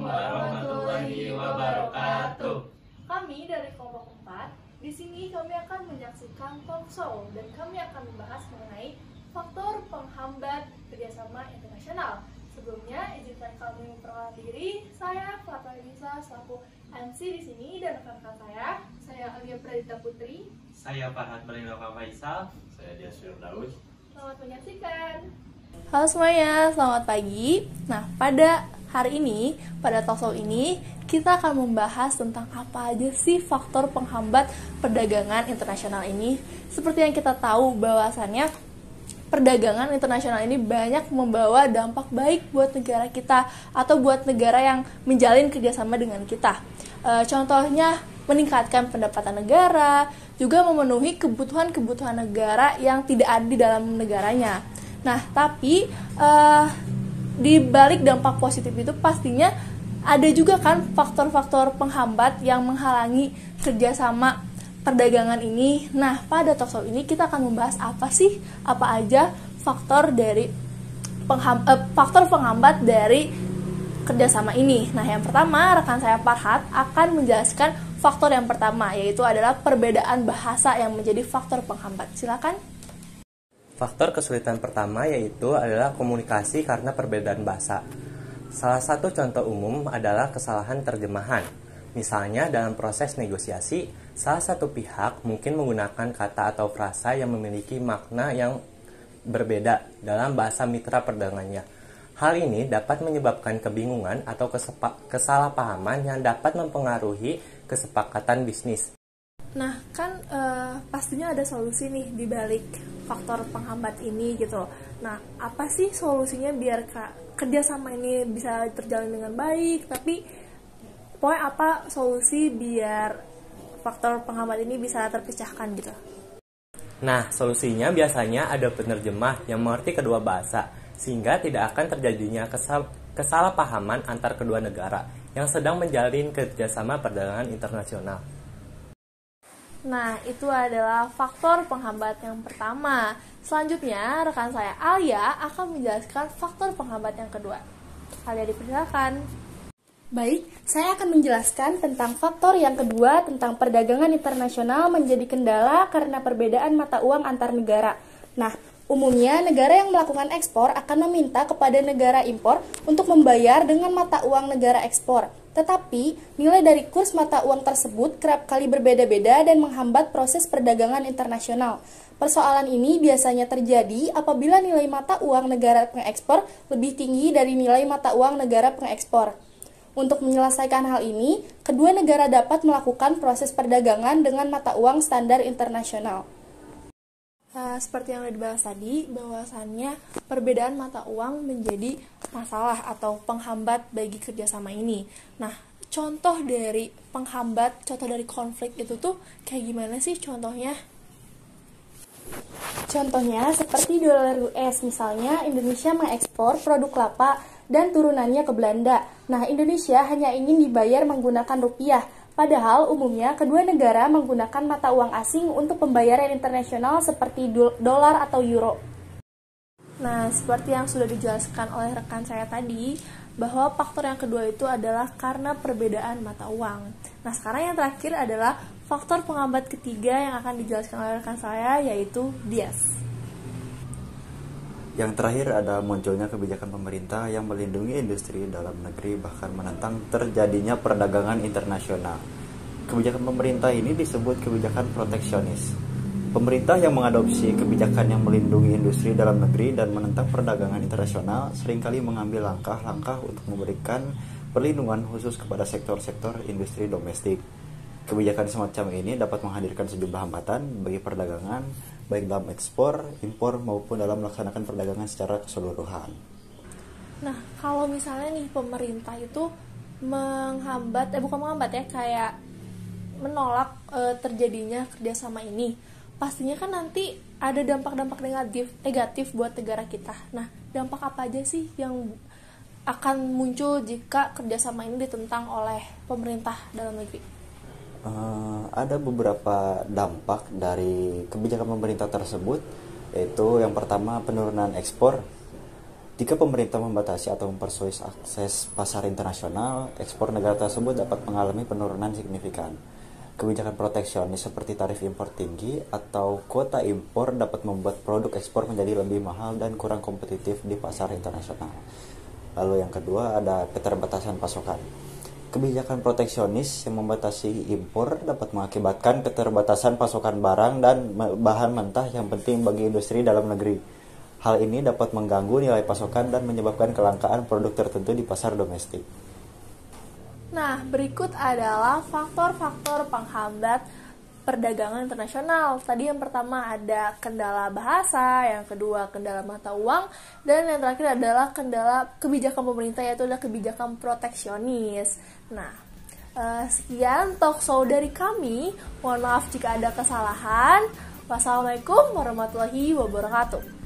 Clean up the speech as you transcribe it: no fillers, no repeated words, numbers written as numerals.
warahmatullahi wabarakatuh. Kami dari kelompok 4, di sini kami akan menyaksikan talk show dan kami akan membahas mengenai faktor penghambat kerjasama internasional. Sebelumnya, izinkan kami memperkenalkan diri. Saya Fatwa Nisa selaku MC di sini dan rekan-rekan saya Alia Pradita Putri. Saya Farhad Balinova Faisal. Saya Dias Firdaus. Selamat menyaksikan. Halo semuanya, selamat pagi. Nah, pada hari ini, pada talk show ini, kita akan membahas tentang apa aja sih faktor penghambat perdagangan internasional ini. Seperti yang kita tahu bahwasannya perdagangan internasional ini banyak membawa dampak baik buat negara kita atau buat negara yang menjalin kerjasama dengan kita. Contohnya meningkatkan pendapatan negara, juga memenuhi kebutuhan-kebutuhan negara yang tidak ada di dalam negaranya. Nah, tapi di balik dampak positif itu pastinya ada juga kan faktor-faktor penghambat yang menghalangi kerjasama perdagangan ini. Nah, pada talk show ini kita akan membahas apa aja faktor dari faktor penghambat dari kerjasama ini. Nah, yang pertama, rekan saya Farhad akan menjelaskan faktor yang pertama, yaitu adalah perbedaan bahasa yang menjadi faktor penghambat. Silakan. Faktor kesulitan pertama yaitu adalah komunikasi karena perbedaan bahasa. Salah satu contoh umum adalah kesalahan terjemahan. Misalnya dalam proses negosiasi, salah satu pihak mungkin menggunakan kata atau frasa yang memiliki makna yang berbeda dalam bahasa mitra perdagangannya. Hal ini dapat menyebabkan kebingungan atau kesalahpahaman yang dapat mempengaruhi kesepakatan bisnis. Nah, kan pastinya ada solusi nih di balik faktor penghambat ini gitu. Nah, apa sih solusinya biar kerjasama ini bisa terjalin dengan baik? Tapi, pokoknya apa solusi biar faktor penghambat ini bisa terpecahkan gitu? Nah, solusinya biasanya ada penerjemah yang mengerti kedua bahasa, sehingga tidak akan terjadinya kesalahpahaman antar kedua negara yang sedang menjalin kerjasama perdagangan internasional. Nah, itu adalah faktor penghambat yang pertama. Selanjutnya, rekan saya Alia akan menjelaskan faktor penghambat yang kedua. Alia, dipersilakan. Baik, saya akan menjelaskan tentang faktor yang kedua tentang perdagangan internasional menjadi kendala karena perbedaan mata uang antar negara. Nah, umumnya negara yang melakukan ekspor akan meminta kepada negara impor untuk membayar dengan mata uang negara ekspor. Tetapi, nilai dari kurs mata uang tersebut kerap kali berbeda-beda dan menghambat proses perdagangan internasional. Persoalan ini biasanya terjadi apabila nilai mata uang negara pengekspor lebih tinggi dari nilai mata uang negara pengekspor. Untuk menyelesaikan hal ini, kedua negara dapat melakukan proses perdagangan dengan mata uang standar internasional. Seperti yang sudah dibahas tadi, bahwasannya perbedaan mata uang menjadi masalah atau penghambat bagi kerjasama ini. Nah, contoh dari penghambat, contoh dari konflik itu tuh kayak gimana sih contohnya? Contohnya seperti dolar US, misalnya Indonesia mengekspor produk kelapa dan turunannya ke Belanda. Nah, Indonesia hanya ingin dibayar menggunakan rupiah. Padahal umumnya kedua negara menggunakan mata uang asing untuk pembayaran internasional seperti dolar atau euro. Nah, seperti yang sudah dijelaskan oleh rekan saya tadi, bahwa faktor yang kedua itu adalah karena perbedaan mata uang. Nah, sekarang yang terakhir adalah faktor penghambat ketiga yang akan dijelaskan oleh rekan saya, yaitu Dias. Yang terakhir ada munculnya kebijakan pemerintah yang melindungi industri dalam negeri bahkan menentang terjadinya perdagangan internasional. Kebijakan pemerintah ini disebut kebijakan proteksionis. Pemerintah yang mengadopsi kebijakan yang melindungi industri dalam negeri dan menentang perdagangan internasional seringkali mengambil langkah-langkah untuk memberikan perlindungan khusus kepada sektor-sektor industri domestik. Kebijakan semacam ini dapat menghadirkan sejumlah hambatan bagi perdagangan, baik dalam ekspor, impor, maupun dalam melaksanakan perdagangan secara keseluruhan. Nah, kalau misalnya nih pemerintah itu kayak menolak terjadinya kerjasama ini, pastinya kan nanti ada dampak-dampak negatif buat negara kita. Nah, dampak apa aja sih yang akan muncul jika kerjasama ini ditentang oleh pemerintah dalam negeri? Ada beberapa dampak dari kebijakan pemerintah tersebut, yaitu yang pertama penurunan ekspor. Jika pemerintah membatasi atau mempersulit akses pasar internasional, ekspor negara tersebut dapat mengalami penurunan signifikan. Kebijakan proteksionis seperti tarif impor tinggi atau kuota impor dapat membuat produk ekspor menjadi lebih mahal dan kurang kompetitif di pasar internasional. Lalu yang kedua ada keterbatasan pasokan. Kebijakan proteksionis yang membatasi impor dapat mengakibatkan keterbatasan pasokan barang dan bahan mentah yang penting bagi industri dalam negeri. Hal ini dapat mengganggu nilai pasokan dan menyebabkan kelangkaan produk tertentu di pasar domestik. Nah, berikut adalah faktor-faktor penghambat perdagangan internasional. Tadi yang pertama ada kendala bahasa, yang kedua kendala mata uang, dan yang terakhir adalah kendala kebijakan pemerintah, yaitu adalah kebijakan proteksionis. Nah, sekian talk show dari kami. Mohon maaf jika ada kesalahan. Wassalamualaikum warahmatullahi wabarakatuh.